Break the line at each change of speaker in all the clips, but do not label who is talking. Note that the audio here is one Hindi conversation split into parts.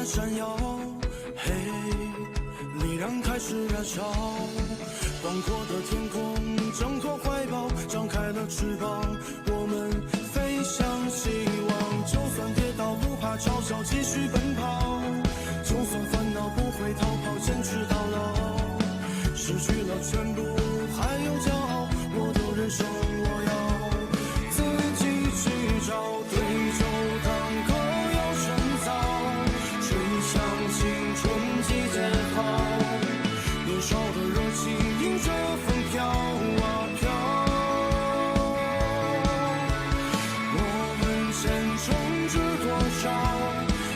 闪耀，嘿，力量开始燃烧，广阔的天空挣脱怀抱，张开了翅膀，我们飞向希望。就算跌倒不怕嘲笑，继续奔跑，就算烦恼不会逃跑，坚持到老。失去了全部还有骄傲，我的人生我要自己去找，对酒当歌要深造，吹响青春季节号，年少的热情迎着风飘啊飘，我们前程知多少，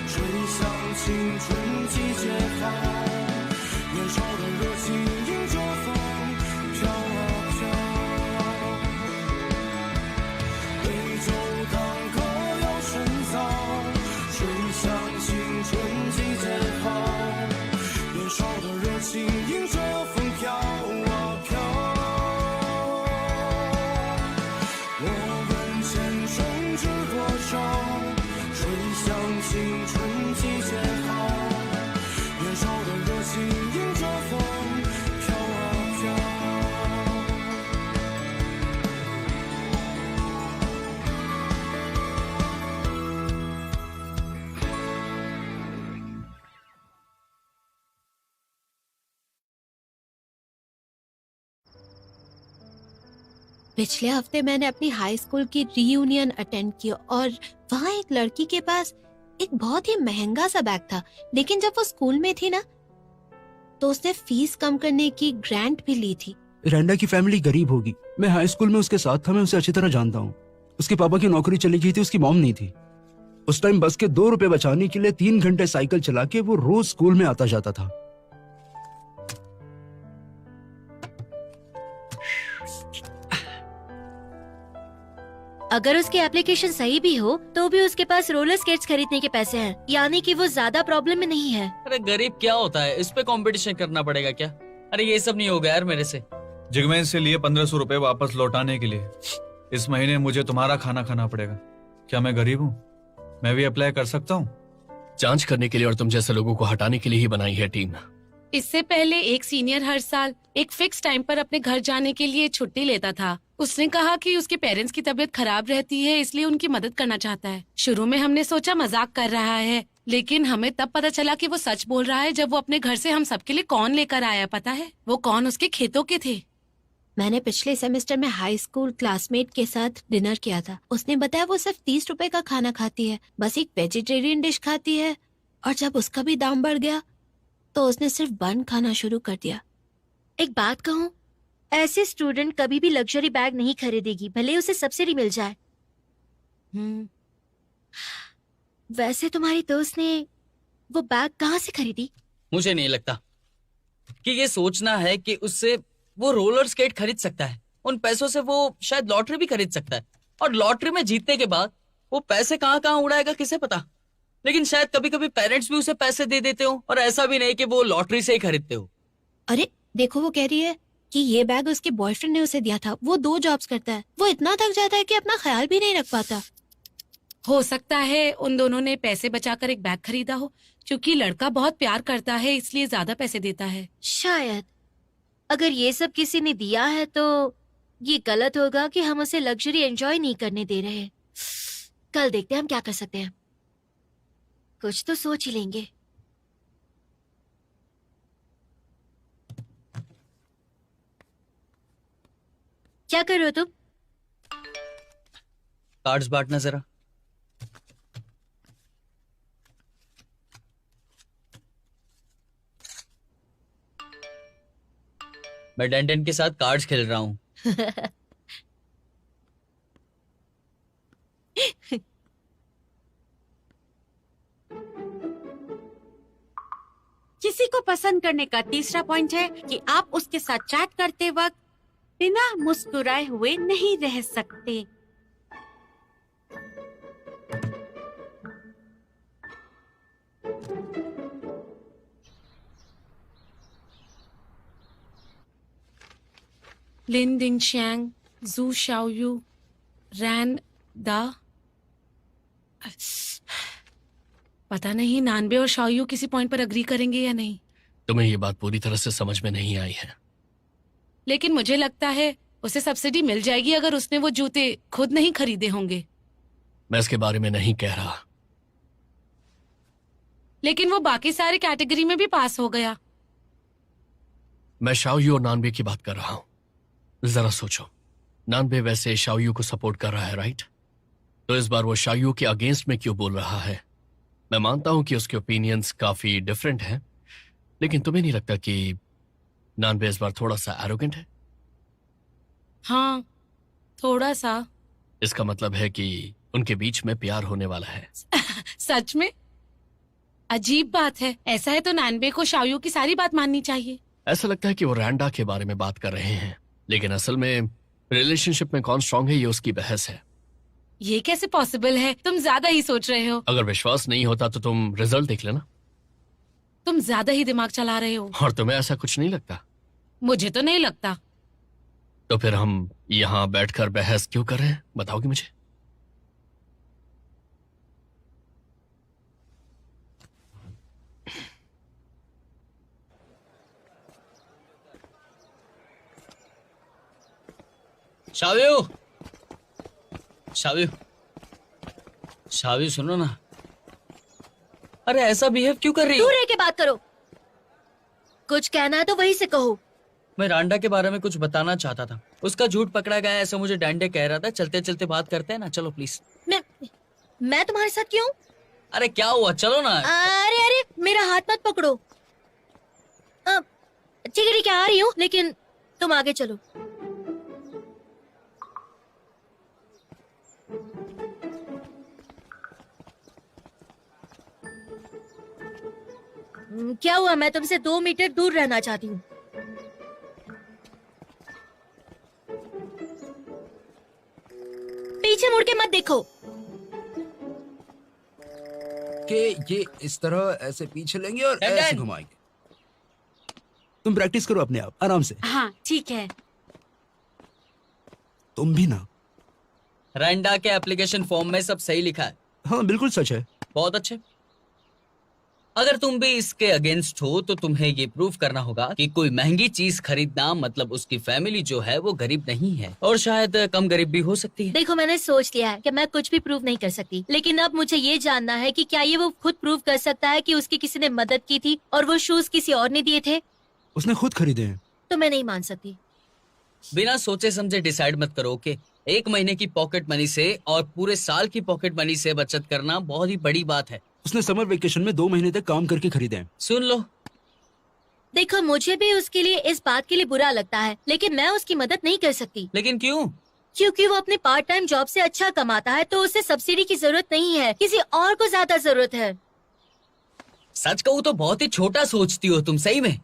吹响青春季节号，年少的热情迎着风飘啊飘，对酒当歌要深造，吹响青春季节号，年少的热情迎着风飘啊飘，我们前程知多少，吹响青春季节号，年少的热情迎着风飘啊飘。
पिछले हफ्ते मैंने अपनी हाई स्कूल की रीयूनियन अटेंड की और वहाँ एक लड़की के पास एक बहुत ही महंगा सा बैग था, लेकिन जब वो स्कूल में थी ना तो उसने फीस कम करने की ग्रांट भी ली थी।
रैंडा की फैमिली गरीब होगी। मैं हाई स्कूल में उसके साथ था, मैं उसे अच्छी तरह जानता हूँ। उसके पापा की नौकरी चली गई थी, उसकी मॉम नहीं थी। उस टाइम बस के 2 रुपए बचाने के लिए 3 घंटे साइकिल चला के वो रोज स्कूल में आता जाता था।
अगर उसकी एप्लीकेशन सही भी हो तो भी उसके पास रोलर स्केट्स खरीदने के पैसे हैं, यानी कि वो ज्यादा प्रॉब्लम में नहीं है।
अरे गरीब क्या होता है, इस पे कंपटीशन करना पड़ेगा क्या? अरे ये सब नहीं होगा यार मेरे से।
जिगमैन से लिए 1500 रुपए वापस लौटाने के लिए इस महीने मुझे तुम्हारा खाना खाना पड़ेगा। क्या मैं गरीब हूँ? मैं भी अप्लाई कर सकता हूँ?
जांच करने के लिए और तुम जैसे लोगों को हटाने के लिए ही बनाई है टीम।
इससे पहले एक सीनियर हर साल एक फिक्स टाइम पर अपने घर जाने के लिए छुट्टी लेता था। उसने कहा कि उसके पेरेंट्स की तबीयत खराब रहती है, इसलिए उनकी मदद करना चाहता है। शुरू में हमने सोचा मजाक कर रहा है, लेकिन हमें तब पता चला कि वो सच बोल रहा है जब वो अपने घर से हम सबके लिए कॉर्न लेकर आया। पता है वो कॉर्न उसके खेतों के थे।
मैंने पिछले सेमेस्टर में हाई स्कूल क्लासमेट के साथ डिनर किया था। उसने बताया वो सिर्फ 30 रुपए का खाना खाती है, बस एक वेजिटेरियन डिश खाती है, और जब उसका भी दाम बढ़ गया तो उसने सिर्फ बन खाना शुरू कर दिया।
एक बात कहूँ, ऐसे स्टूडेंट कभी भी लग्जरी बैग नहीं खरीदेगी, भले उसे सब्सिडी मिल जाए। वैसे तुम्हारी दोस्त ने वो बैग कहाँ से खरीदी?
मुझे नहीं लगता कि ये सोचना है कि उससे वो रोलर स्केट खरीद सकता है। उन पैसों से वो शायद लॉटरी भी खरीद सकता है, और लॉटरी में जीतने के बाद वो पैसे कहाँ कहाँ उड़ाएगा किसे पता। लेकिन शायद कभी कभी पेरेंट्स भी उसे पैसे दे देते हो, और ऐसा भी नहीं कि वो लॉटरी से ही खरीदते हो।
अरे देखो, वो कह रही है कि ये बैग उसके बॉयफ्रेंड ने उसे दिया था। वो 2 जॉब्स करता है, वो इतना थक जाता है कि अपना ख्याल भी नहीं रख पाता।
हो सकता है उन दोनों ने पैसे बचाकर एक बैग खरीदा हो, क्योंकि लड़का बहुत प्यार करता है इसलिए ज्यादा पैसे देता है।
शायद अगर ये सब किसी ने दिया है तो ये गलत होगा कि हम उसे लग्जरी एंजॉय नहीं करने दे रहे। कल देखते हैं हम क्या कर सकते हैं, कुछ तो सोच ही लेंगे। क्या कर रहे हो तुम?
कार्ड्स बांटना जरा। मैं डेंटेन के साथ कार्ड्स खेल रहा हूँ।
किसी को पसंद करने का तीसरा पॉइंट है कि आप उसके साथ चैट करते वक्त बिना मुस्कुराए हुए नहीं रह सकते। लिन डिंग शैंग, जू पता नहीं नानबे और शाओयू किसी पॉइंट पर अग्री करेंगे या नहीं,
तुम्हें ये बात पूरी तरह से समझ में नहीं आई है।
लेकिन मुझे लगता है उसे सब्सिडी मिल जाएगी अगर उसने वो जूते खुद नहीं खरीदे होंगे।
मैं इसके बारे में नहीं कह रहा।
लेकिन वो बाकी सारे कैटेगरी में भी पास हो गया।
मैं शाओयू और नानबे की बात कर रहा हूं। जरा सोचो, नानबे वैसे शाओयू को सपोर्ट कर रहा है, राइट? तो इस बार वो शाओयू के अगेंस्ट में क्यों बोल रहा है? मैं मानता हूं कि उसके ओपिनियंस काफी डिफरेंट हैं, लेकिन तुम्हें नहीं लगता कि नानबे इस बार थोड़ा सा एरोगेंट है?
हाँ, थोड़ा सा।
इसका मतलब है कि उनके बीच में प्यार होने वाला है।
सच में? अजीब बात है। ऐसा है तो नानबे को शाओयू की सारी बात माननी चाहिए।
ऐसा लगता है कि वो रैंडा के बारे में बात कर रहे हैं, लेकिन असल में रिलेशनशिप में कौन स्ट्रांग है ये उसकी बहस है।
ये कैसे पॉसिबल है? तुम ज्यादा ही सोच रहे हो।
अगर विश्वास नहीं होता तो तुम रिजल्ट देख लेना।
तुम ज्यादा ही दिमाग चला रहे हो।
और तुम्हें ऐसा कुछ नहीं लगता?
मुझे तो नहीं लगता।
तो फिर हम यहाँ बैठकर बहस क्यों कर रहे हैं, बताओगी मुझे?
शावियो, शावियो, शावियो सुनो ना। अरे ऐसा बिहेव क्यों कर रही हो?
दूर रह के बात करो। कुछ कहना है तो वहीं से कहो।
मैं रांडा के बारे में कुछ बताना चाहता था। उसका झूठ पकड़ा गया ऐसा मुझे डैंडे कह रहा था। चलते चलते बात करते हैं ना, चलो प्लीज।
मैं तुम्हारे साथ क्यों?
अरे क्या हुआ, चलो ना।
अरे अरे मेरा हाथ मत पकड़ो। ठीक है आ रही हूँ, लेकिन तुम आगे चलो। क्या हुआ? मैं तुमसे 2 मीटर दूर रहना चाहती हूँ। पीछे मुड़ के मत देखो।
कि ये इस तरह ऐसे पीछे लेंगे और
डन,
ऐसे
डन।
घुमाएंगे। तुम प्रैक्टिस करो अपने आप आराम से।
हाँ ठीक है।
तुम भी ना।
रांडा के एप्लीकेशन फॉर्म में सब सही लिखा है।
हाँ बिल्कुल सच है।
बहुत अच्छे। अगर तुम भी इसके अगेंस्ट हो तो तुम्हें ये प्रूव करना होगा कि कोई महंगी चीज खरीदना मतलब उसकी फैमिली जो है वो गरीब नहीं है, और शायद कम गरीब भी हो सकती है।
देखो मैंने सोच लिया है कि मैं कुछ भी प्रूव नहीं कर सकती, लेकिन अब मुझे ये जानना है कि क्या ये वो खुद प्रूव कर सकता है कि उसकी किसी ने मदद की थी और वो शूज किसी और ने दिए थे।
उसने खुद खरीदे हैं।
तो मैं नहीं मान सकती।
बिना सोचे समझे डिसाइड मत करो कि 1 महीने की पॉकेट मनी से और पूरे साल की पॉकेट मनी से बचत करना बहुत ही बड़ी बात है।
उसने समर वेकेशन में 2 महीने तक काम करके खरीदे हैं।
सुन लो,
देखो मुझे भी उसके लिए इस बात के लिए बुरा लगता है, लेकिन मैं उसकी मदद नहीं कर सकती।
लेकिन क्यों?
क्योंकि वो अपने पार्ट टाइम जॉब से अच्छा कमाता है, तो उसे सब्सिडी की जरूरत नहीं है, किसी और को ज्यादा जरूरत है।
सच कहूँ तो बहुत ही छोटा सोचती हो तुम, सही में।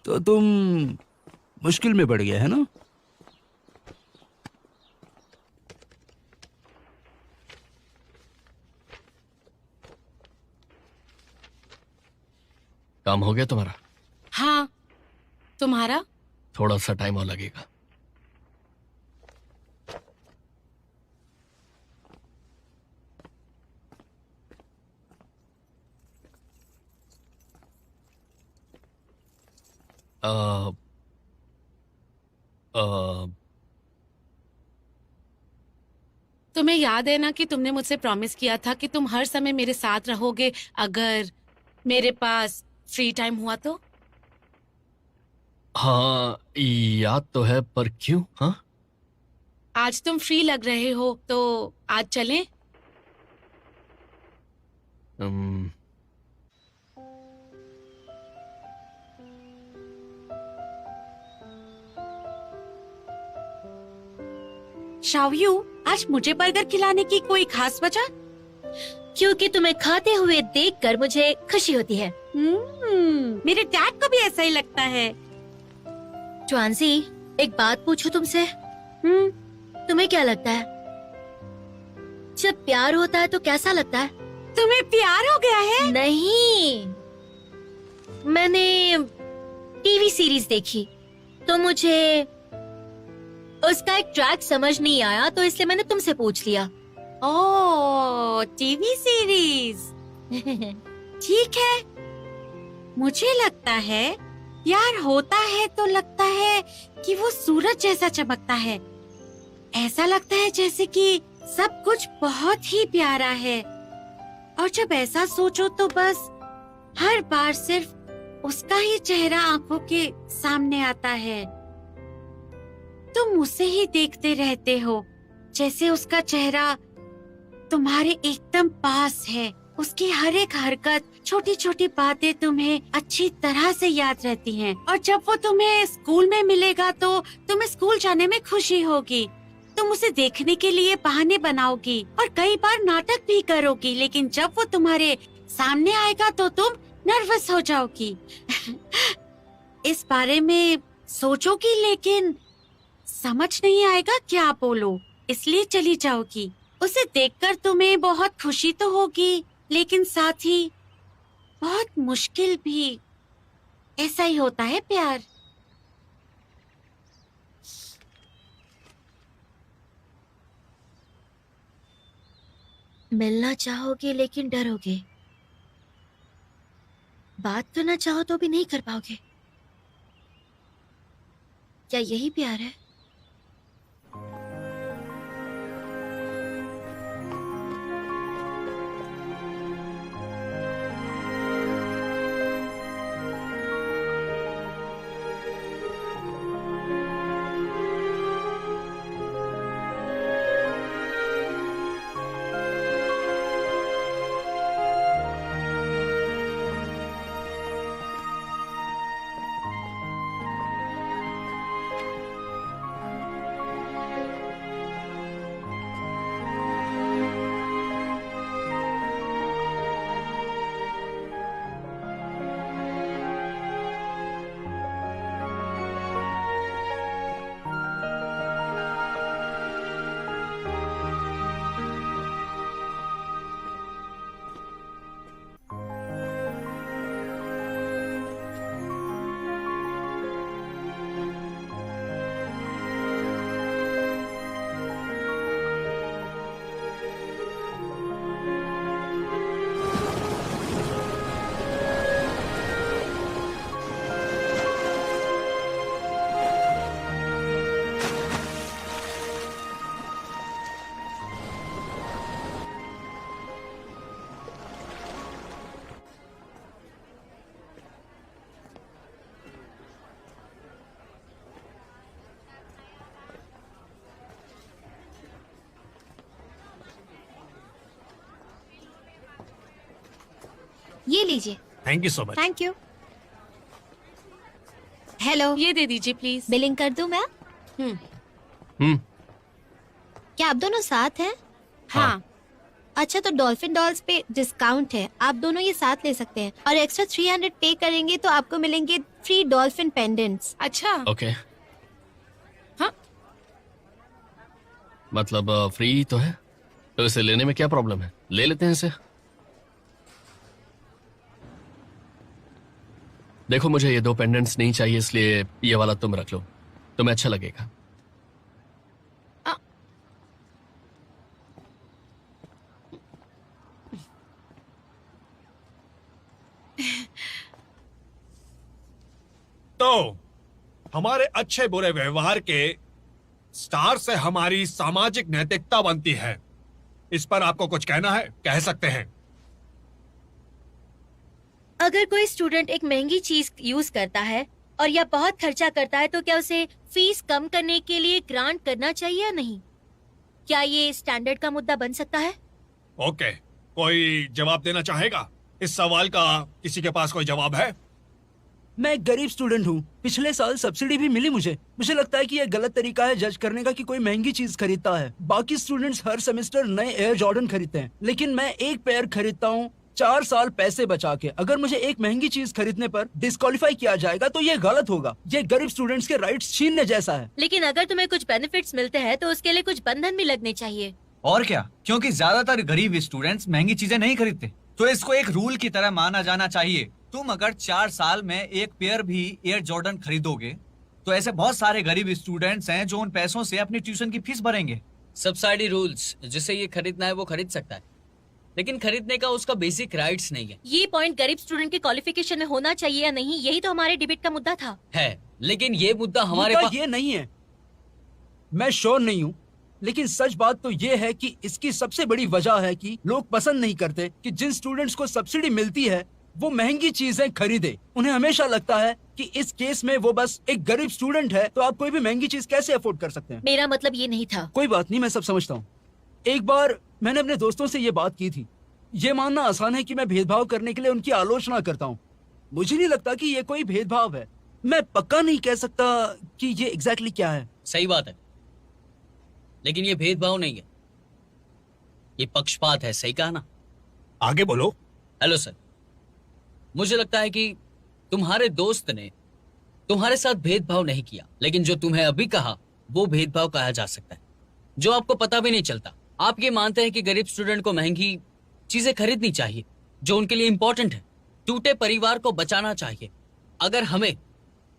तो तुम मुश्किल में पड़ गया है ना।
काम हो गया तुम्हारा?
हाँ, तुम्हारा?
थोड़ा सा टाइम और लगेगा।
तुम्हें याद है ना कि तुमने मुझसे प्रॉमिस किया था कि तुम हर समय मेरे साथ रहोगे अगर मेरे पास फ्री टाइम हुआ तो?
हाँ याद तो है, पर क्यों? हाँ
आज तुम फ्री लग रहे हो तो आज चलें?
अम्म,
शाओयू, आज मुझे बर्गर खिलाने की कोई खास वजह?
क्योंकि तुम्हें खाते हुए देखकर मुझे खुशी होती है।
मेरे डैड को भी ऐसा ही लगता है।
ज्वानसी, एक बात पूछूं तुमसे? तुम्हें क्या लगता है जब प्यार होता है तो कैसा लगता है?
तुम्हें प्यार हो गया है?
नहीं, मैंने टीवी सीरीज देखी तो मुझे उसका एक ट्रैक समझ नहीं आया, तो इसलिए मैंने तुमसे पूछ लिया।
ओह, टीवी सीरीज। ठीक है। मुझे लगता है प्यार होता है तो लगता है कि वो सूरज जैसा चमकता है। ऐसा लगता है जैसे कि सब कुछ बहुत ही प्यारा है। और जब ऐसा सोचो तो बस हर बार सिर्फ उसका ही चेहरा आंखों के सामने आता है। तुम उसे ही देखते रहते हो, जैसे उसका चेहरा तुम्हारे एकदम पास है। उसकी हर एक हरकत, छोटी छोटी बातें तुम्हें अच्छी तरह से याद रहती हैं। और जब वो तुम्हें स्कूल में मिलेगा तो तुम्हें स्कूल जाने में खुशी होगी। तुम उसे देखने के लिए बहाने बनाओगी और कई बार नाटक भी करोगी, लेकिन जब वो तुम्हारे सामने आएगा तो तुम नर्वस हो जाओगी। इस बारे में सोचोगी लेकिन समझ नहीं आएगा क्या बोलो, इसलिए चली जाओगी। उसे देखकर तुम्हें बहुत खुशी तो होगी, लेकिन साथ ही बहुत मुश्किल भी। ऐसा ही होता है प्यार।
मिलना चाहोगे लेकिन डरोगे, बात करना चाहो तो भी नहीं कर पाओगे। क्या यही प्यार है? ये लीजिए।
Thank you so much.
Thank you. Hello,
ये दे दीजिए प्लीज।
बिलिंग कर दूं मैं?
हम्म।
क्या आप दोनों साथ हैं?
हाँ।
अच्छा, तो डॉल्फिन डॉल्स पे डिस्काउंट है, आप दोनों ये साथ ले सकते हैं। और एक्स्ट्रा 300 पे करेंगे तो आपको मिलेंगे फ्री डॉल्फिन पेंडेंट्स।
अच्छा।
ओके।
हाँ।
मतलब फ्री तो है, तो इसे लेने में क्या प्रॉब्लम है? ले लेते हैं इसे। देखो, मुझे ये 2 पेंडेंट्स नहीं चाहिए, इसलिए ये वाला तुम रख लो, तुम्हें अच्छा लगेगा।
तो हमारे अच्छे बुरे व्यवहार के स्टार से हमारी सामाजिक नैतिकता बनती है। इस पर आपको कुछ कहना है? कह सकते हैं।
अगर कोई स्टूडेंट एक महंगी चीज यूज करता है और या बहुत खर्चा करता है तो क्या उसे फीस कम करने के लिए ग्रांट करना चाहिए या नहीं? क्या ये स्टैंडर्ड का मुद्दा बन सकता है?
ओके, कोई जवाब देना चाहेगा? इस सवाल का किसी के पास कोई जवाब है?
मैं एक गरीब स्टूडेंट हूँ, पिछले साल सब्सिडी भी मिली मुझे। मुझे लगता है कि यह गलत तरीका है जज करने का कि कोई महंगी चीज खरीदता है। बाकी स्टूडेंट्स हर सेमेस्टर नए एयर जॉर्डन खरीदते हैं, लेकिन मैं एक पेयर खरीदता हूँ 4 साल पैसे बचा के। अगर मुझे एक महंगी चीज खरीदने पर डिस्क्वालीफाई किया जाएगा तो ये गलत होगा। ये गरीब स्टूडेंट्स के राइट्स छीनने जैसा है।
लेकिन अगर तुम्हें कुछ बेनिफिट्स मिलते हैं तो उसके लिए कुछ बंधन भी लगने चाहिए।
और क्या, क्योंकि ज्यादातर गरीब स्टूडेंट्स महंगी चीजें नहीं खरीदते, तो इसको एक रूल की तरह माना जाना चाहिए। तुम अगर 4 साल में एक पेयर भी एयर जॉर्डन खरीदोगे तो ऐसे बहुत सारे गरीब स्टूडेंट्स हैं जो उन पैसों से अपनी ट्यूशन की फीस भरेंगे।
सब्सिडी रूल्स, जिसे ये खरीदना है वो खरीद सकता है, लेकिन खरीदने का उसका बेसिक राइट्स नहीं है।
ये पॉइंट गरीब स्टूडेंट के क्वालिफिकेशन में होना चाहिए या नहीं, यही तो हमारे डिबेट का मुद्दा था।
है, लेकिन ये मुद्दा हमारे
मुद्दा
पास
ये नहीं है। मैं श्योर नहीं हूँ, लेकिन सच बात तो ये है कि इसकी सबसे बड़ी वजह है कि लोग पसंद नहीं करते कि जिन स्टूडेंट्स को सब्सिडी मिलती है वो महंगी चीजें खरीदे। उन्हें हमेशा लगता है कि इस केस में वो बस एक गरीब स्टूडेंट है, तो आप कोई भी महंगी चीज कैसे अफोर्ड कर सकते हैं।
मेरा मतलब ये नहीं था।
कोई बात नहीं, मैं सब समझता हूँ। एक बार मैंने अपने दोस्तों से ये बात की थी। ये मानना आसान है कि मैं भेदभाव करने के लिए उनकी आलोचना करता हूँ। मुझे नहीं लगता कि ये कोई भेदभाव है। मैं पक्का नहीं कह सकता कि ये एग्जैक्टली क्या है।
सही बात है, लेकिन ये भेदभाव नहीं है, ये पक्षपात है। सही कहा ना?
आगे बोलो।
हेलो सर, मुझे लगता है कि तुम्हारे दोस्त ने तुम्हारे साथ भेदभाव नहीं किया, लेकिन जो तुम्हें अभी कहा वो भेदभाव कहा जा सकता है, जो आपको पता भी नहीं चलता। आप ये मानते हैं कि गरीब स्टूडेंट को महंगी चीजें खरीदनी चाहिए जो उनके लिए इंपॉर्टेंट है, टूटे परिवार को बचाना चाहिए। अगर हमें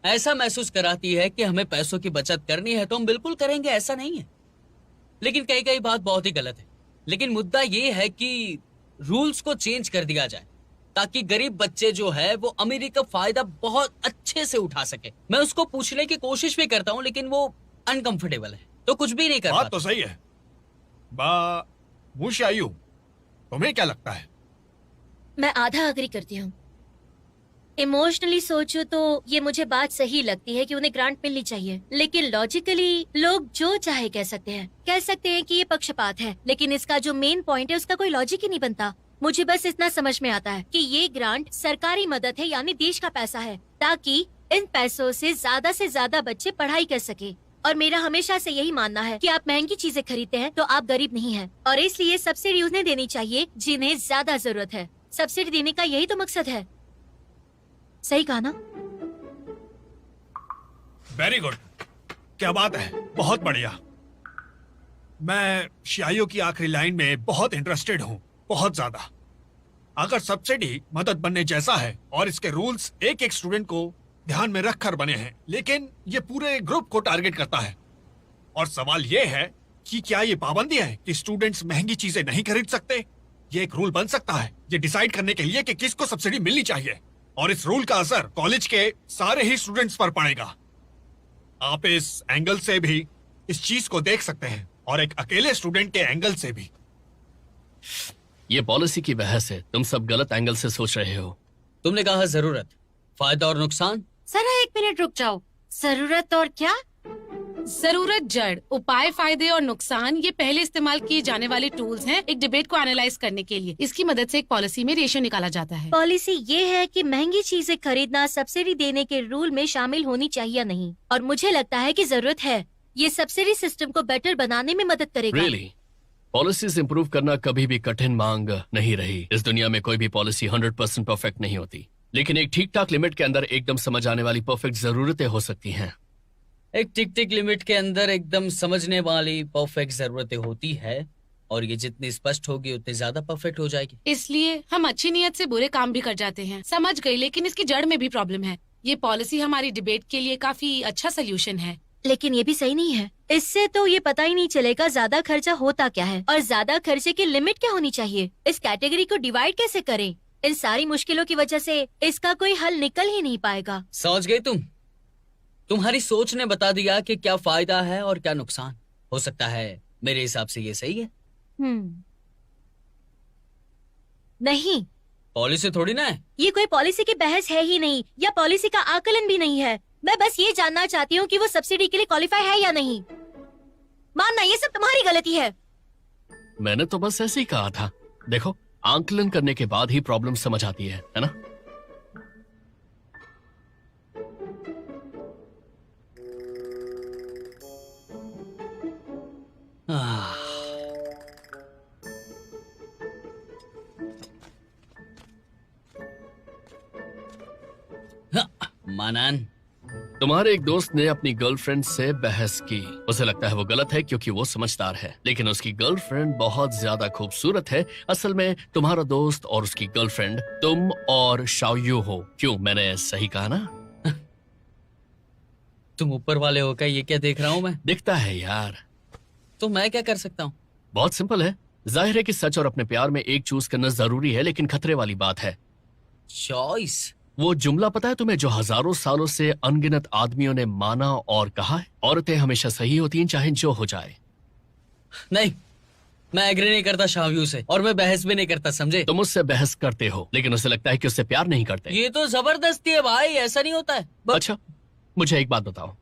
ऐसा महसूस कराती है कि हमें पैसों की बचत करनी है तो हम बिल्कुल करेंगे, ऐसा नहीं है। लेकिन कई कई बात बहुत ही गलत है। लेकिन मुद्दा ये है कि रूल्स को चेंज कर दिया जाए ताकि गरीब बच्चे जो है वो अमीरी का फायदा बहुत अच्छे से उठा सके। मैं उसको पूछने की कोशिश भी करता हूँ, लेकिन वो अनकंफर्टेबल है, तो कुछ भी नहीं कर
बात
पाता।
तो सही है। मुशायू, तुम्हें क्या लगता है?
मैं आधा अग्री करती हूँ। इमोशनली सोचो तो ये मुझे बात सही लगती है कि उन्हें ग्रांट मिलनी चाहिए, लेकिन लॉजिकली लोग जो चाहे कह सकते हैं कि ये पक्षपात है, लेकिन इसका जो मेन पॉइंट है उसका कोई लॉजिक ही नहीं बनता। मुझे बस इतना समझ में आता है कि ये ग्रांट सरकारी मदद है, यानी देश का पैसा है, ताकि इन पैसों से ज्यादा बच्चे पढ़ाई कर सके। और मेरा हमेशा से यही मानना है कि आप महंगी चीजें खरीदते हैं तो आप गरीब नहीं हैं, और इसलिए सब्सिडी उन्हें देनी चाहिए जिन्हें ज्यादा जरूरत है। सब्सिडी देने का यही तो मकसद है। सही कहा ना?
वेरी गुड, क्या बात है, बहुत बढ़िया। मैं शाइयो की आखिरी लाइन में बहुत इंटरेस्टेड हूँ, बहुत ज्यादा। अगर सब्सिडी मदद बनने जैसा है और इसके रूल्स एक एक स्टूडेंट को ध्यान में रखकर बने हैं, लेकिन ये पूरे ग्रुप को टारगेट करता है। और सवाल ये है कि क्या ये पाबंदी है कि स्टूडेंट्स महंगी चीजें नहीं खरीद सकते? ये एक रूल बन सकता है ये डिसाइड करने के लिए कि किसको सब्सिडी मिलनी चाहिए, और इस रूल का असर कॉलेज के सारे ही स्टूडेंट्स पर पड़ेगा। आप इस एंगल से भी इस चीज को देख सकते हैं और एक अकेले स्टूडेंट के एंगल से भी।
ये पॉलिसी की बहस है, तुम सब गलत एंगल से सोच रहे हो।
तुमने कहा जरूरत, फायदा और नुकसान।
जरा एक मिनट रुक जाओ। जरूरत और क्या?
जरूरत जड़, उपाय, फायदे और नुकसान ये पहले इस्तेमाल किए जाने वाले टूल्स हैं एक डिबेट को एनालाइज करने के लिए। इसकी मदद से एक पॉलिसी में रेशियो निकाला जाता है।
पॉलिसी ये है कि महंगी चीजें खरीदना सब्सिडी देने के रूल में शामिल होनी चाहिए या नहीं, और मुझे लगता है कि जरूरत है। ये सब्सिडी सिस्टम को बेटर बनाने में मदद करेगा।
Really? पॉलिसीज इंप्रूव करना कभी भी कठिन मांग नहीं रही। इस दुनिया में कोई भी पॉलिसी 100% परफेक्ट नहीं होती, लेकिन एक ठीक ठाक लिमिट के अंदर एकदम समझ आने वाली परफेक्ट जरूरतें हो सकती हैं।
एक टिक टिक लिमिट के अंदर एकदम समझने वाली परफेक्ट जरूरतें होती है, और ये जितनी स्पष्ट होगी उतनी ज्यादा परफेक्ट हो जाएगी।
इसलिए हम अच्छी नीयत से बुरे काम भी कर जाते हैं। समझ गई, लेकिन इसकी जड़ में भी प्रॉब्लम है। ये पॉलिसी हमारी डिबेट के लिए काफी अच्छा सोल्यूशन है।
लेकिन ये भी सही नहीं है। इससे तो ये पता ही नहीं चलेगा ज्यादा खर्चा होता क्या है और ज्यादा खर्चे की लिमिट क्या होनी चाहिए। इस कैटेगरी को डिवाइड कैसे करें? इन सारी मुश्किलों की वजह से इसका कोई हल निकल ही नहीं पाएगा।
समझ गई तुम? तुम्हारी सोच ने बता दिया कि क्या फायदा है और क्या नुकसान हो सकता है। मेरे हिसाब से ये सही है।
नहीं,
पॉलिसी थोड़ी ना है।
ये कोई पॉलिसी की बहस है ही नहीं, या पॉलिसी का आकलन भी नहीं है। मैं बस ये जानना चाहती हूँ कि वो सब्सिडी के लिए क्वालिफाई है या नहीं। मानना ये सब तुम्हारी गलती है।
मैंने तो बस ऐसे ही कहा था। देखो, आंकलन करने के बाद ही प्रॉब्लम समझ आती है ना?
मानन,
तुम्हारे एक दोस्त ने अपनी गर्लफ्रेंड से बहस की। उसे लगता है वो गलत है क्योंकि वो समझदार है, लेकिन उसकी गर्लफ्रेंड बहुत ज्यादा खूबसूरत है। असल में तुम्हारा दोस्त और उसकी गर्लफ्रेंड तुम और शाओयू हो। क्यों, मैंने सही कहा ना?
तुम ऊपर वाले हो क्या? ये क्या देख रहा हूँ मैं?
दिखता है यार।
तो मैं क्या कर सकता हूँ?
बहुत सिंपल है। जाहिर है कि सच और अपने प्यार में एक चूज करना जरूरी है, लेकिन खतरे वाली बात है।
चॉइस?
वो जुमला पता है तुम्हें जो हजारों सालों से अनगिनत आदमियों ने माना और कहा है? औरतें हमेशा सही होती हैं चाहे जो हो जाए।
नहीं, मैं एग्री नहीं करता शाहव्यू से, और मैं बहस भी नहीं करता, समझे?
तुम उससे बहस करते हो, लेकिन उसे लगता है कि उससे प्यार नहीं करते।
ये तो जबरदस्ती है भाई, ऐसा नहीं होता है।
अच्छा, मुझे एक बात बताओ,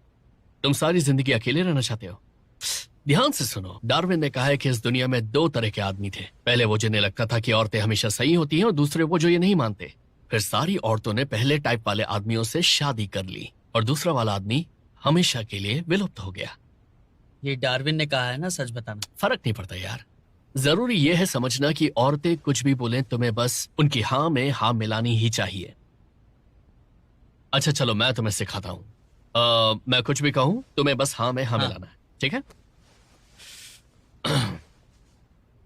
तुम सारी जिंदगी अकेले रहना चाहते हो? ध्यान से सुनो, डार्विन ने कहा है कि इस दुनिया में दो तरह के आदमी थे। पहले वो जिन्हें लगता था कि औरतें हमेशा सही होती हैं, और दूसरे वो जो ये नहीं मानते। फिर सारी औरतों ने पहले टाइप वाले आदमियों से शादी कर ली, और दूसरा वाला आदमी हमेशा के लिए विलुप्त हो गया।
ये डार्विन ने कहा है ना, सच बताना।
फर्क नहीं पड़ता यार, जरूरी यह है समझना कि औरतें कुछ भी बोलें, तुम्हें बस उनकी हाँ में हाँ मिलानी ही चाहिए। अच्छा चलो, मैं तुम्हें सिखाता हूं। मैं कुछ भी कहूं, तुम्हें बस हाँ में हाँ मिलाना है, ठीक है?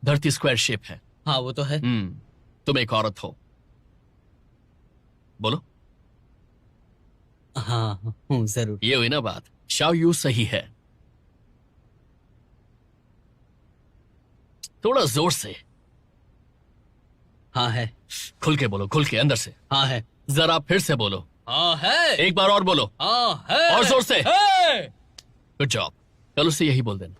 धरती स्क्वायर शेप है।
हाँ वो तो है।
तुम एक औरत हो, बोलो।
हाँ हूँ, जरूर।
ये हुई ना बात। शाओयू सही है। थोड़ा जोर से।
हाँ है।
खुल के बोलो, खुल के, अंदर से।
हाँ है।
जरा फिर से बोलो।
हाँ है।
एक बार और बोलो।
हाँ है।
और जोर से।
है।
Good job. कल उससे यही बोल देना।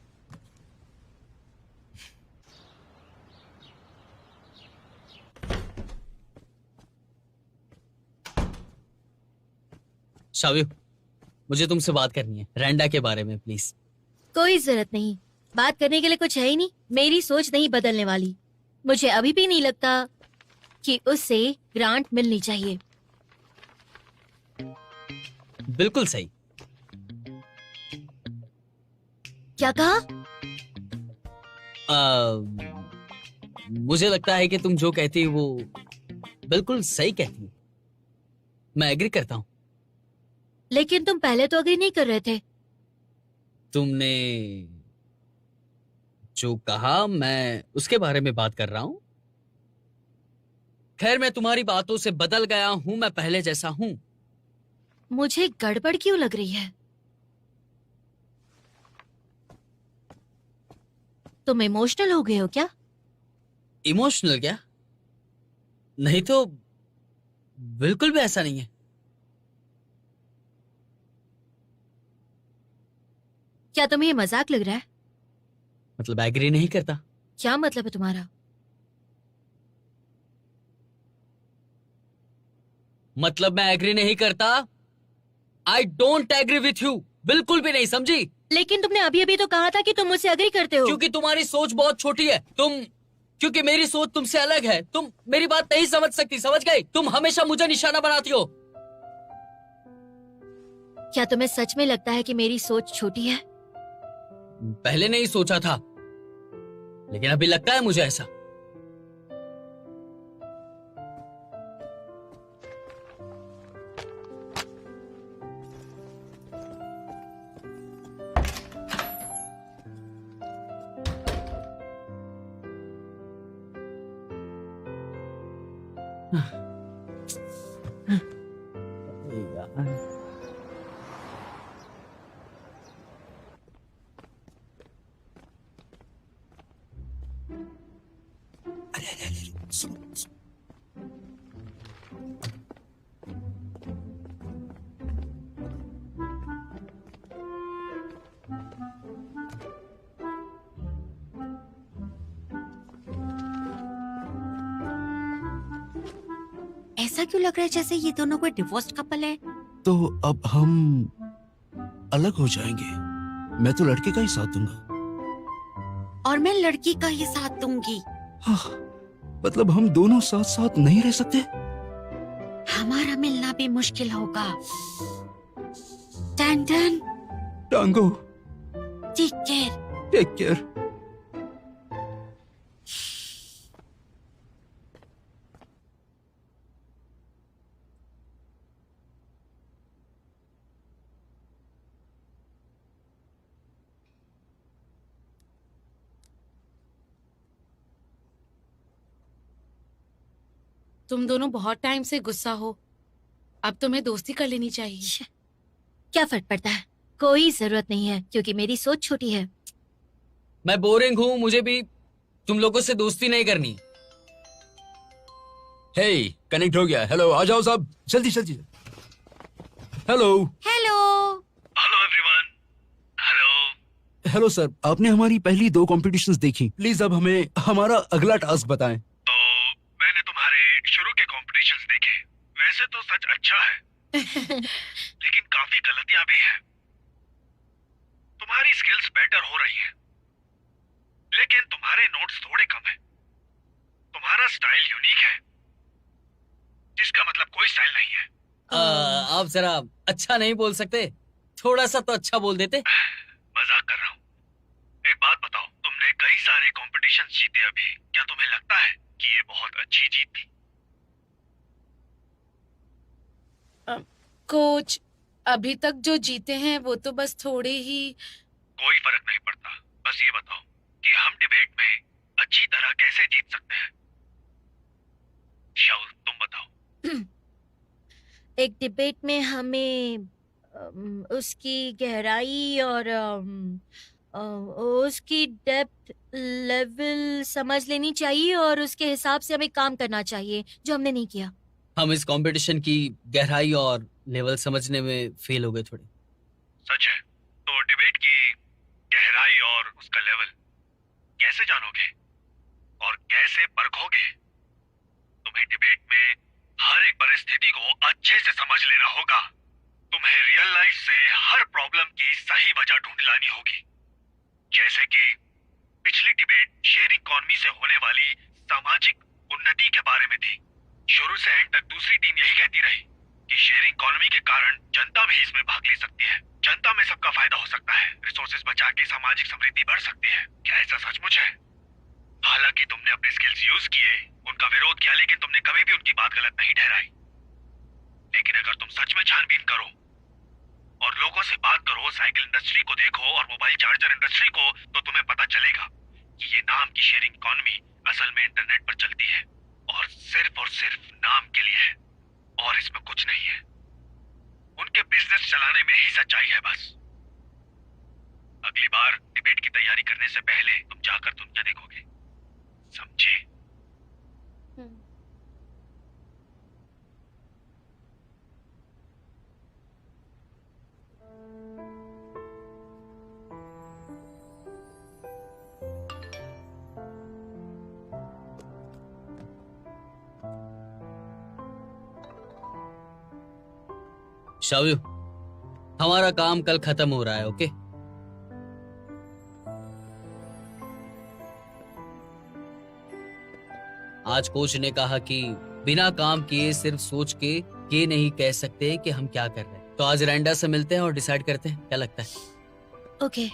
शाव्यू, मुझे तुमसे बात करनी है, रैंडा के बारे में, प्लीज।
कोई जरूरत नहीं, बात करने के लिए कुछ है ही नहीं। मेरी सोच नहीं बदलने वाली। मुझे अभी भी नहीं लगता कि उससे ग्रांट मिलनी चाहिए।
बिल्कुल सही।
क्या कहा?
मुझे लगता है कि तुम जो कहती हो वो बिल्कुल सही कहती हो। मैं एग्री करता हूँ।
लेकिन तुम पहले तो अग्री नहीं कर रहे थे।
तुमने जो कहा मैं उसके बारे में बात कर रहा हूं। खैर, मैं तुम्हारी बातों से बदल गया हूं, मैं पहले जैसा हूं।
मुझे गड़बड़ क्यों लग रही है? तुम इमोशनल हो गए हो क्या?
इमोशनल क्या? नहीं तो, बिल्कुल भी ऐसा नहीं है।
क्या तुम्हें ये मजाक लग रहा है?
मतलब एग्री नहीं करता?
क्या मतलब है तुम्हारा?
मतलब मैं एग्री नहीं करता। I don't agree with you, बिल्कुल भी नहीं, समझी?
लेकिन तुमने अभी अभी तो कहा था कि तुम मुझसे एग्री करते हो।
क्योंकि तुम्हारी सोच बहुत छोटी है। क्योंकि मेरी सोच तुमसे अलग है। तुम मेरी बात नहीं समझ सकती, समझ गई? तुम हमेशा मुझे निशाना बनाती हो।
क्या तुम्हें सच में लगता है कि मेरी सोच छोटी है?
पहले नहीं सोचा था, लेकिन अभी लगता है मुझे ऐसा।
ऐसा क्यों लग रहा है जैसे ये दोनों कोई डिवोर्स्ड कपल है?
तो अब हम अलग हो जाएंगे। मैं तो लड़के का ही साथ दूंगा।
और मैं लड़की का ही साथ दूंगी।
हाँ, मतलब हम दोनों साथ साथ नहीं रह सकते?
हमारा मिलना भी मुश्किल होगा। टन टन,
टांगो,
टेक केयर।
Take care.
तुम दोनों बहुत टाइम से गुस्सा हो, अब तुम्हें दोस्ती कर लेनी चाहिए।
क्या फर्क पड़ता है? कोई जरूरत नहीं है, क्योंकि मेरी सोच छोटी है।
मैं बोरिंग हूँ, मुझे भी तुम लोगों से दोस्ती नहीं करनी।
हे, कनेक्ट हो गया। हेलो, आ जाओ सब, जल्दी जल्दी। Hello.
Hello.
Hello everyone. Hello.
Hello sir, आपने हमारी पहली 2 कॉम्पिटिशन्स देखी। प्लीज अब हमें हमारा अगला टास्क बताएं।
तो मैंने तुम्हारे शुरू के कॉम्पिटिशन्स देखे। वैसे तो सच अच्छा है लेकिन काफी गलतियां भी हैं। तुम्हारी स्किल्स बेटर हो रही हैं, लेकिन तुम्हारे नोट्स थोड़े कम हैं। तुम्हारा स्टाइल यूनिक है, जिसका मतलब कोई स्टाइल नहीं है।
आप जरा अच्छा नहीं बोल सकते? थोड़ा सा तो अच्छा बोल देते।
मजाक कर रहा हूँ। एक बात बताओ, तुमने कई सारे कॉम्पिटिशन्स जीते अभी, क्या तुम्हें लगता है कि ये बहुत अच्छी जीत थी?
कोच, अभी तक जो जीते हैं वो तो बस थोड़े ही।
कोई फर्क नहीं पड़ता, बस ये बताओ कि हम डिबेट में अच्छी तरह कैसे जीत सकते हैं। शाउल, तुम बताओ।
एक डिबेट में हमें उसकी गहराई और उसकी डेप्थ लेवल समझ लेनी चाहिए और उसके हिसाब से हमें काम करना चाहिए, जो हमने नहीं किया।
हम इस कंपटीशन की गहराई और लेवल समझने में फेल हो गए थोड़े।
सच है? तो डिबेट की गहराई और उसका लेवल कैसे जानोगे और कैसे परखोगे? तुम्हें डिबेट में हर एक परिस्थिति को अच्छे से समझ लेना होगा। तुम्हें रियल लाइफ से हर प्रॉब्लम की सही वजह ढूंढ लानी होगी। जैसे कि पिछली डिबेट शेयरिंग इकोनॉमी से होने वाली सामाजिक उन्नति के बारे में थी। शुरू से एंड तक दूसरी टीम यही कहती रही कि शेयरिंग इकोनॉमी के कारण जनता भी इसमें भाग ले सकती है। जनता में सबका फायदा हो सकता है, रिसोर्सेज बचा के सामाजिक समृद्धि बढ़ सकती है। क्या ऐसा सचमुच है? हालांकि तुमने अपने स्किल्स यूज किए, उनका विरोध किया, लेकिन तुमने कभी भी उनकी बात गलत नहीं ठहराई। लेकिन अगर तुम सच में छानबीन करो और लोगों से बात करो, साइकिल इंडस्ट्री को देखो और मोबाइल चार्जर इंडस्ट्री को, तो तुम्हें पता चलेगा कि ये नाम की शेयरिंग इकोनॉमी असल में इंटरनेट पर चलती है और सिर्फ नाम के लिए है, और इसमें कुछ नहीं है। उनके बिजनेस चलाने में ही सच्चाई है बस। अगली बार डिबेट की तैयारी करने से पहले तुम जाकर दुनिया देखोगे, समझे?
शाव्यू, हमारा काम कल खत्म हो रहा है, ओके? आज कोच ने कहा कि बिना काम किए, सिर्फ सोच के ये नहीं कह सकते कि हम क्या कर रहे हैं। तो आज रैंडा से मिलते हैं और डिसाइड करते हैं, क्या लगता है?
ओके।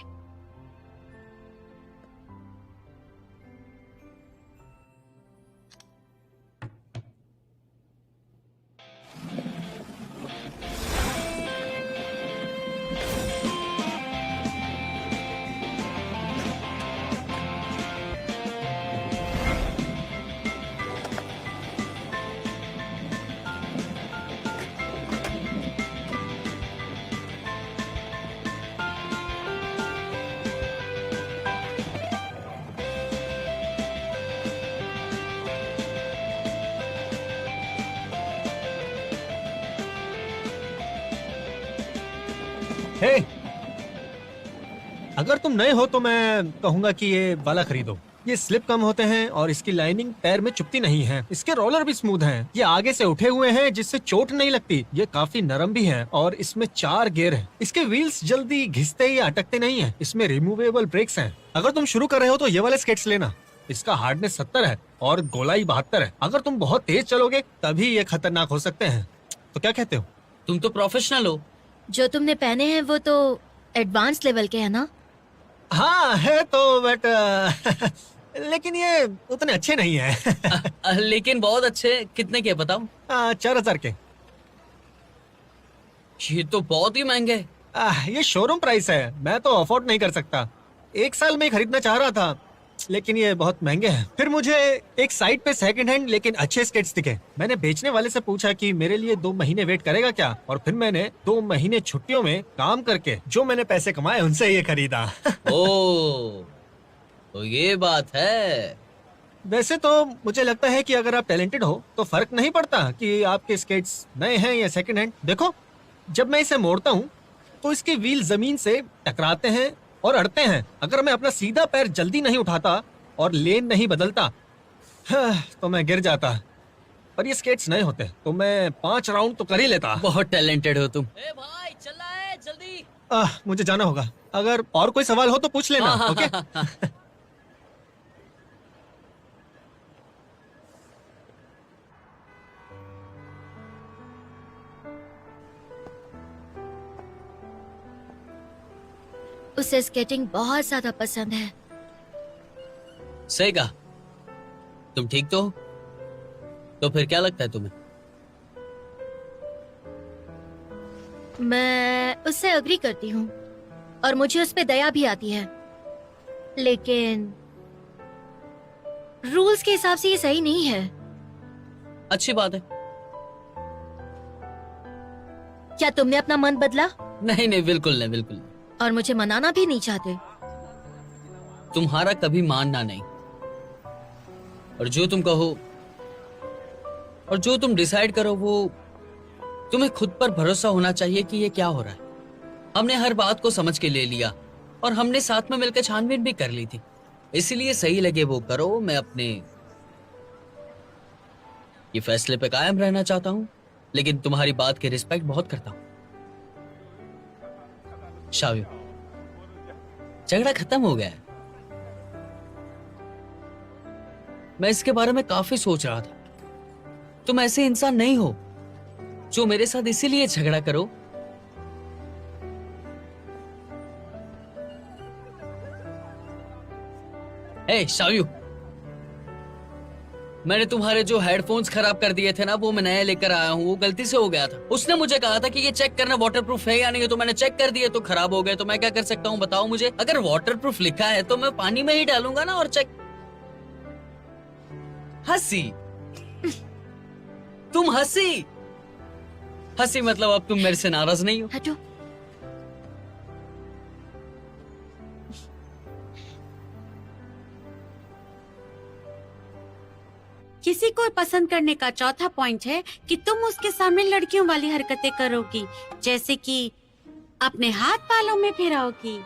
हे, अगर तुम नए हो तो मैं कहूंगा कि ये वाला खरीदो। ये स्लिप कम होते हैं और इसकी लाइनिंग पैर में चुभती नहीं है। इसके रोलर भी स्मूथ हैं। ये आगे से उठे हुए हैं जिससे चोट नहीं लगती। ये काफी नरम भी है और इसमें 4 गियर हैं। इसके व्हील्स जल्दी घिसते या अटकते नहीं है। इसमें रिमूवेबल ब्रेक्स हैं। अगर तुम शुरू कर रहे हो तो ये वाले स्केट्स लेना। इसका हार्डनेस 70 है और गोलाई 72 है। अगर तुम बहुत तेज चलोगे तभी ये खतरनाक हो सकते हैं। तो क्या कहते हो?
तुम तो प्रोफेशनल हो।
जो तुमने पहने हैं वो तो एडवांस लेवल के है ना?
हाँ है तो, बट लेकिन ये उतने अच्छे नहीं है।
लेकिन बहुत अच्छे। कितने के बताओ?
4000 के।
ये तो बहुत ही महंगे हैं।
ये शोरूम प्राइस है, मैं तो अफोर्ड नहीं कर सकता। 1 साल में खरीदना चाह रहा था, लेकिन ये बहुत महंगे हैं। फिर मुझे एक साइट पे सेकंड हैंड लेकिन अच्छे स्केट्स दिखे। मैंने बेचने वाले से पूछा कि मेरे लिए 2 महीने वेट करेगा क्या, और फिर मैंने 2 महीने छुट्टियों में काम करके जो मैंने पैसे कमाए उनसे ये खरीदा।
ओ, तो ये बात है।
वैसे तो मुझे लगता है कि अगर आप टैलेंटेड हो तो फर्क नहीं पड़ता कि आपके स्केट्स नए हैं या सेकंड हैंड। देखो, जब मैं इसे मोड़ता हूँ तो इसके व्हील जमीन से टकराते हैं और अड़ते हैं। अगर मैं अपना सीधा पैर जल्दी नहीं उठाता और लेन नहीं बदलता तो मैं गिर जाता। पर ये स्केट्स नए होते तो मैं 5 राउंड तो कर ही लेता।
बहुत टैलेंटेड हो तुम। ए भाई चल रहा है जल्दी।
मुझे जाना होगा। अगर और कोई सवाल हो तो पूछ लेना। ओके?
उसे स्केटिंग बहुत ज्यादा पसंद है।
सही कहा। तुम ठीक तो हो? तो फिर क्या लगता है तुम्हें?
मैं उससे अग्री करती हूँ और मुझे उस पे दया भी आती है, लेकिन रूल्स के हिसाब से ये सही नहीं है।
अच्छी बात है।
क्या तुमने अपना मन बदला?
नहीं नहीं, बिल्कुल नहीं, बिल्कुल नहीं।
और मुझे मनाना भी नहीं चाहते?
तुम्हारा कभी मानना नहीं। और जो तुम कहो और जो तुम डिसाइड करो वो तुम्हें खुद पर भरोसा होना चाहिए कि ये क्या हो रहा है। हमने हर बात को समझ के ले लिया और हमने साथ में मिलकर छानबीन भी कर ली थी, इसलिए सही लगे वो करो। मैं अपने ये फैसले पे कायम रहना चाहता हूं, लेकिन तुम्हारी बात की रिस्पेक्ट बहुत करता हूं। शावियो, झगड़ा खत्म हो गया है। मैं इसके बारे में काफी सोच रहा था। तुम ऐसे इंसान नहीं हो जो मेरे साथ इसीलिए झगड़ा करो। ए शावियो, मैंने तुम्हारे जो हेडफोन्स खराब कर दिए थे ना, वो मैं नए लेकर आया हूँ। वो गलती से हो गया था। उसने मुझे कहा था कि ये चेक करना वाटरप्रूफ है या नहीं है, तो मैंने चेक कर दिए तो खराब हो गए। तो मैं क्या कर सकता हूँ बताओ मुझे? अगर वाटरप्रूफ लिखा है तो मैं पानी में ही डालूंगा ना और चेक। हंसी, तुम हंसी हंसी मतलब अब तुम मेरे से नाराज नहीं हो?
हटो।
किसी को पसंद करने का चौथा पॉइंट है कि तुम उसके सामने लड़कियों वाली हरकतें करोगी, जैसे कि अपने हाथ बालों में फिराओगी।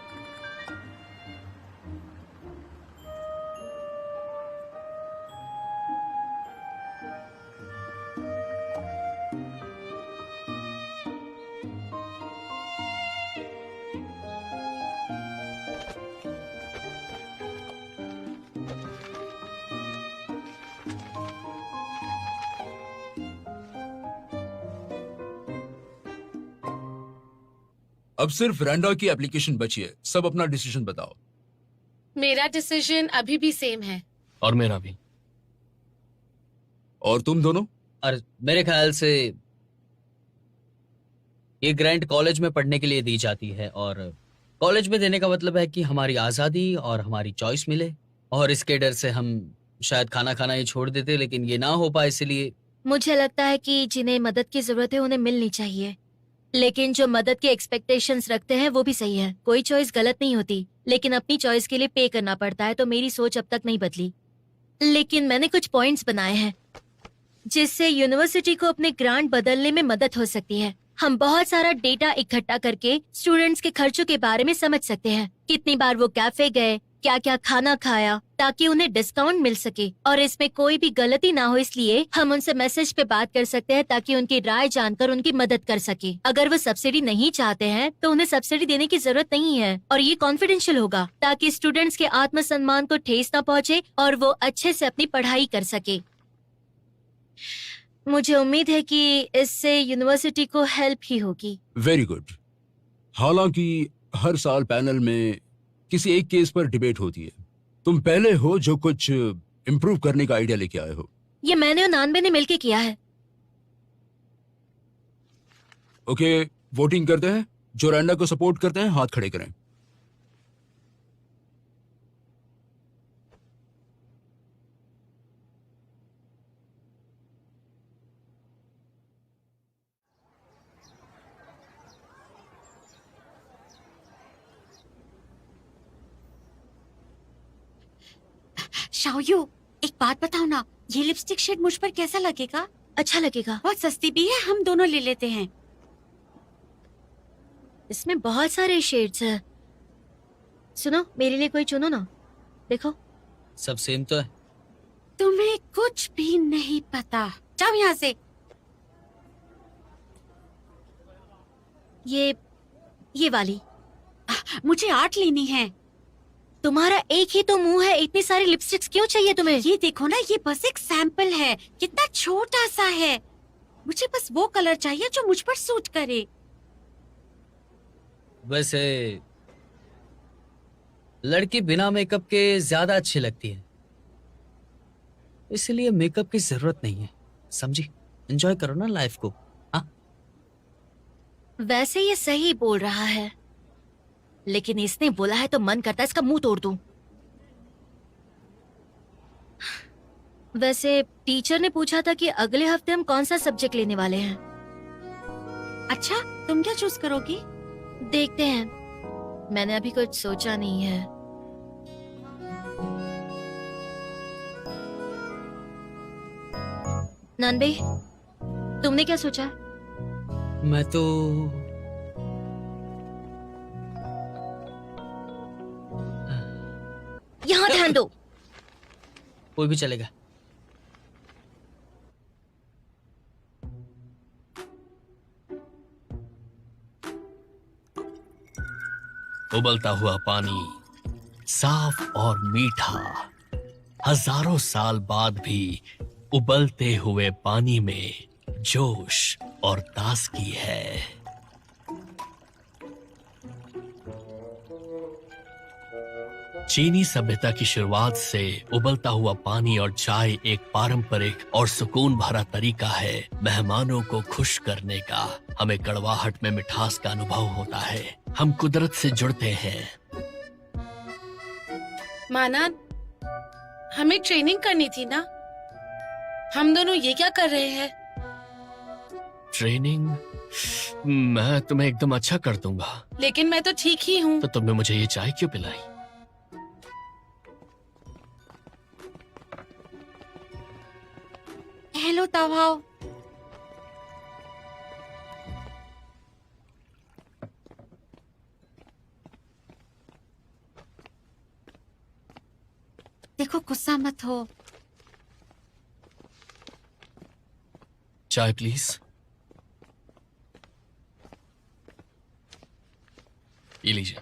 अब सिर्फ रैंडा की एप्लीकेशन बची है। सब अपना डिसीजन बताओ।
मेरा डिसीजन अभी भी सेम है।
और मेरा भी।
और तुम दोनों?
और मेरे ख्याल से ये ग्रांट कॉलेज में पढ़ने के लिए दी जाती है, और कॉलेज में देने का मतलब है कि हमारी आजादी और हमारी चॉइस मिले। और इसके डर से हम शायद खाना खाना ही छोड़ देते, लेकिन ये ना हो पाए, इसलिए
मुझे लगता है कि जिन्हें मदद की जरूरत है उन्हें मिलनी चाहिए, लेकिन जो मदद के एक्सपेक्टेशंस रखते हैं वो भी सही है। कोई चॉइस गलत नहीं होती, लेकिन अपनी चॉइस के लिए पे करना पड़ता है। तो मेरी सोच अब तक नहीं बदली, लेकिन मैंने कुछ पॉइंट्स बनाए हैं जिससे यूनिवर्सिटी को अपने ग्रांट बदलने में मदद हो सकती है। हम बहुत सारा डेटा इकट्ठा करके स्टूडेंट्स के खर्चों के बारे में समझ सकते हैं। कितनी बार वो कैफे गए, क्या क्या खाना खाया, ताकि उन्हें डिस्काउंट मिल सके और इसमें कोई भी गलती ना हो। इसलिए हम उनसे मैसेज पे बात कर सकते हैं ताकि उनकी राय जानकर उनकी मदद कर सके। अगर वो सब्सिडी नहीं चाहते हैं तो उन्हें सब्सिडी देने की जरूरत नहीं है, और ये कॉन्फिडेंशियल होगा ताकि स्टूडेंट्स के आत्मसम्मान को ठेस न पहुंचे और वो अच्छे से अपनी पढ़ाई कर सके। मुझे उम्मीद है कि इससे यूनिवर्सिटी को हेल्प ही होगी।
Very good. हालांकि हर साल पैनल में किसी एक केस पर डिबेट होती है। तुम पहले हो जो कुछ इम्प्रूव करने का आइडिया लेके आए हो।
ये मैंने और नानबे ने मिलके किया है।
ओके, वोटिंग करते हैं। जो रैंडा को सपोर्ट करते हैं हाथ खड़े करें।
शाओयू, एक बात बताओ ना, ये लिपस्टिक शेड मुझ पर कैसा लगेगा?
अच्छा लगेगा।
बहुत सस्ती भी है, हम दोनों ले लेते हैं।
इसमें बहुत सारे शेड्स हैं। सुनो, मेरे लिए कोई चुनो ना। देखो,
सब सेम तो है।
तुम्हें कुछ भी नहीं पता, जाओ यहाँ से।
ये वाली।
मुझे 8 लेनी है।
तुम्हारा एक ही तो मुंह है, इतनी सारी लिपस्टिक्स क्यों चाहिए तुम्हें?
ये देखो ना, ये बस एक सैंपल है, कितना छोटा सा है। मुझे बस वो कलर चाहिए जो मुझ पर सूट करे।
वैसे लड़की बिना मेकअप के ज्यादा अच्छी लगती है, इसलिए मेकअप की जरूरत नहीं है, समझी? एंजॉय करो ना लाइफ को। हाँ,
वैसे ये सही बोल रहा है, लेकिन इसने बोला है तो मन करता है इसका मुंह तोड़ दूं। वैसे टीचर ने पूछा था कि अगले हफ्ते हम कौन सा सब्जेक्ट लेने वाले हैं।
अच्छा, तुम क्या चूज करोगी?
देखते हैं, मैंने अभी कुछ सोचा नहीं है। नानबे, तुमने क्या सोचा?
मैं तो
यहाँ ध्यान दो।
कोई भी चलेगा।
उबलता हुआ पानी, साफ और मीठा, हजारों साल बाद भी उबलते हुए पानी में जोश और ताजगी है। चीनी सभ्यता की शुरुआत से उबलता हुआ पानी और चाय एक पारंपरिक और सुकून भरा तरीका है मेहमानों को खुश करने का। हमें कड़वाहट में मिठास का अनुभव होता है, हम कुदरत से जुड़ते हैं।
माना, हमें ट्रेनिंग करनी थी ना, हम दोनों ये क्या कर रहे हैं?
ट्रेनिंग? मैं तुम्हें एकदम अच्छा कर दूंगा।
लेकिन मैं तो ठीक ही हूँ।
तो तुमने मुझे ये चाय क्यों पिलाई?
हेलो तावाओ। देखो, गुस्सा मत हो।
चाय प्लीज। ये लीजिए।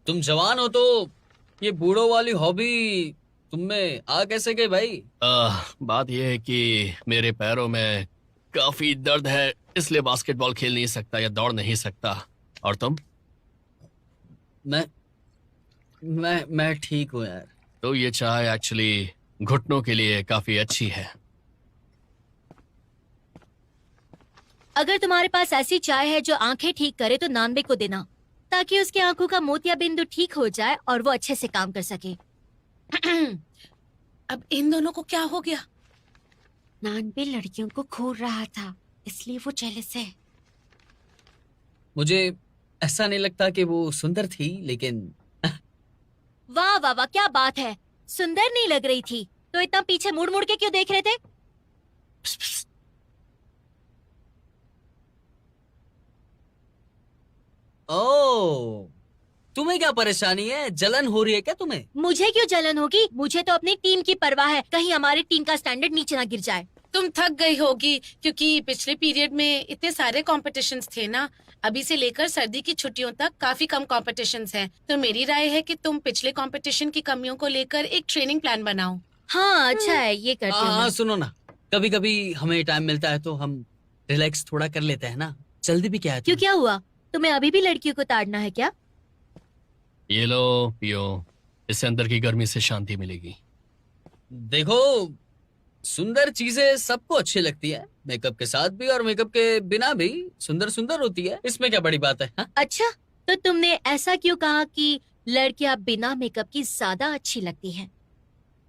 तुम जवान हो तो ये बूढ़ों वाली हॉबी तुम में आ कैसे गई भाई?
बात यह है कि मेरे पैरों में काफी दर्द है, इसलिए बास्केटबॉल खेल नहीं सकता या दौड़ नहीं सकता। और तुम?
मैं ठीक हूँ यार।
तो ये चाय एक्चुअली घुटनों के लिए काफी अच्छी है।
अगर तुम्हारे पास ऐसी चाय है जो आंखें ठीक करे तो नानबे को देना, ताकि उसकी आंखों का मोतिया बिंदु ठीक हो जाए और वो अच्छे से काम कर सके।
अब इन दोनों को क्या हो गया?
नानबे लड़कियों को घूर रहा था, इसलिए वो जेलस है।
मुझे ऐसा नहीं लगता कि वो सुंदर थी, लेकिन
वाह वाह वाह, क्या बात है। सुंदर नहीं लग रही थी तो इतना पीछे मुड़ मुड़ के क्यों देख रहे थे?
ओह, तुम्हें क्या परेशानी है? जलन हो रही है क्या तुम्हें?
मुझे क्यों जलन होगी? मुझे तो अपनी टीम की परवाह है, कहीं हमारी टीम का स्टैंडर्ड नीचे ना गिर जाए।
तुम थक गई होगी क्योंकि पिछले पीरियड में इतने सारे कॉम्पिटिशन्स थे ना। अभी से लेकर सर्दी की छुट्टियों तक काफी कम कॉम्पिटिशन्स हैं। तो मेरी राय है कि तुम पिछले कॉम्पिटिशन की कमियों को लेकर एक ट्रेनिंग प्लान बनाओ।
हाँ अच्छा है, ये करती हूँ
हाँ
मैं।
सुनो ना, कभी कभी हमें टाइम मिलता है तो हम रिलैक्स थोड़ा कर लेते हैं ना। जल्दी भी क्या है
क्यों,
तुम्हें?
क्या हुआ? तुम्हें अभी भी लड़कियों को ताड़ना है क्या?
ये लो पियो, इससे अंदर की गर्मी से शांति मिलेगी।
देखो, सुंदर चीजें सबको अच्छी लगती है, मेकअप के साथ भी और मेकअप के बिना भी सुंदर सुंदर होती है। इसमें क्या बड़ी बात है? हा?
अच्छा, तो तुमने ऐसा क्यों कहा कि लड़कियां बिना मेकअप की ज्यादा अच्छी लगती हैं?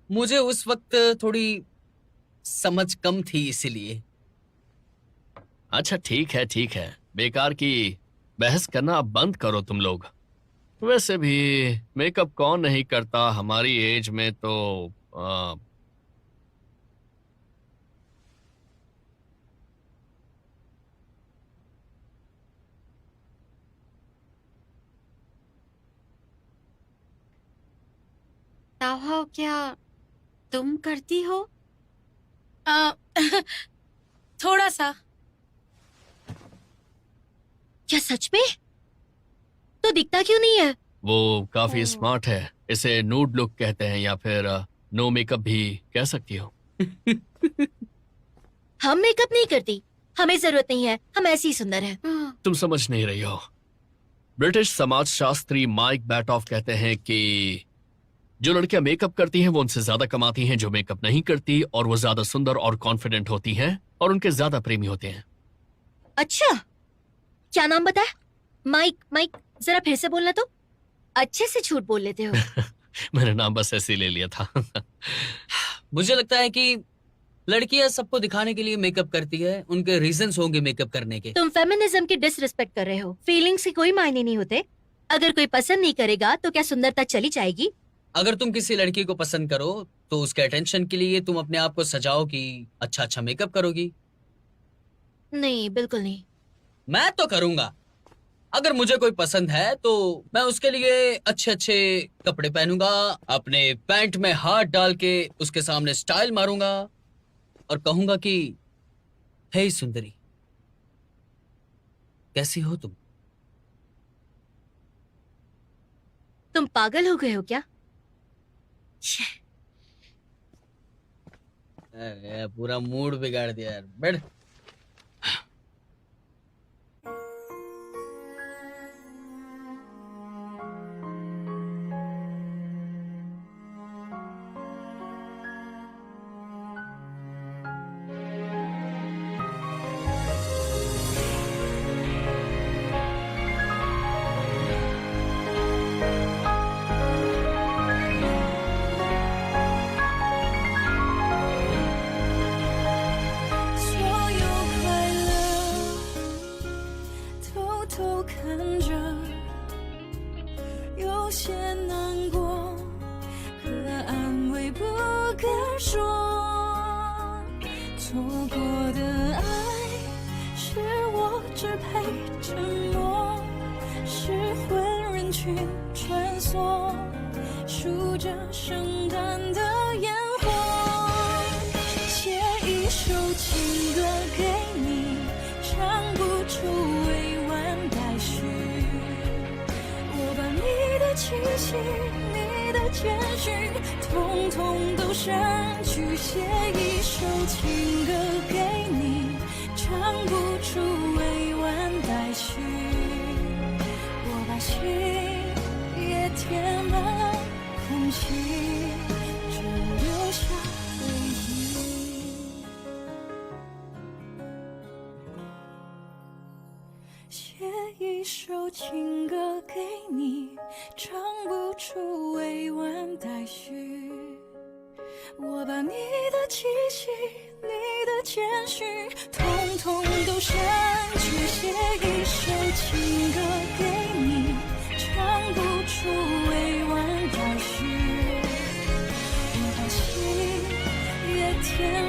मुझे उस वक्त थोड़ी समझ कम थी, इसीलिए।
अच्छा ठीक है, बेकार की बहस करना अब बंद करो तुम लोग। वैसे भी मेकअप कौन नहीं करता हमारी एज में तो
ताओ, क्या तुम करती हो?
आ, थोड़ा सा।
क्या सच में? तो दिखता क्यों नहीं है?
वो काफी स्मार्ट है। इसे नूड लुक कहते हैं या फिर नो मेकअप भी कह सकती हो।
हम मेकअप नहीं करती, हमें जरूरत नहीं है, हम ऐसे ही सुंदर हैं।
तुम समझ नहीं रही हो। ब्रिटिश समाजशास्त्री माइक बैटऑफ कहते हैं कि जो लड़कियां मेकअप करती हैं वो उनसे ज्यादा कमाती हैं जो मेकअप नहीं करती, और वो ज्यादा सुंदर और कॉन्फिडेंट होती हैं और उनके ज्यादा प्रेमी होते हैं।
अच्छा, क्या नाम बताया? माइक जरा फिर से बोलना तो। अच्छे से झूठ बोल लेते हो।
मैंने नाम बस ऐसे ही ले लिया था।
मुझे लगता है कि लड़कियां सबको दिखाने के लिए मेकअप करती है, उनके रीजंस होंगे मेकअप करने के।
तुम फेमिनिज्म की डिसरिस्पेक्ट कर रहे हो। फीलिंग्स की कोई मायने नहीं होते। अगर कोई पसंद नहीं करेगा तो क्या सुंदरता चली जाएगी?
अगर तुम किसी लड़की को पसंद करो तो उसके अटेंशन के लिए तुम अपने आप को सजाओ कि अच्छा मेकअप करोगी।
नहीं, बिल्कुल नहीं।
मैं तो करूंगा। अगर मुझे कोई पसंद है तो मैं उसके लिए अच्छे कपड़े पहनूंगा, अपने पैंट में हाथ डाल के उसके सामने स्टाइल मारूंगा और कहूंगा कि हे सुंदरी, कैसी हो तुम?
तुम पागल हो गए हो क्या?
अरे, पूरा मूड बिगाड़ दिया यार। बैठ।
天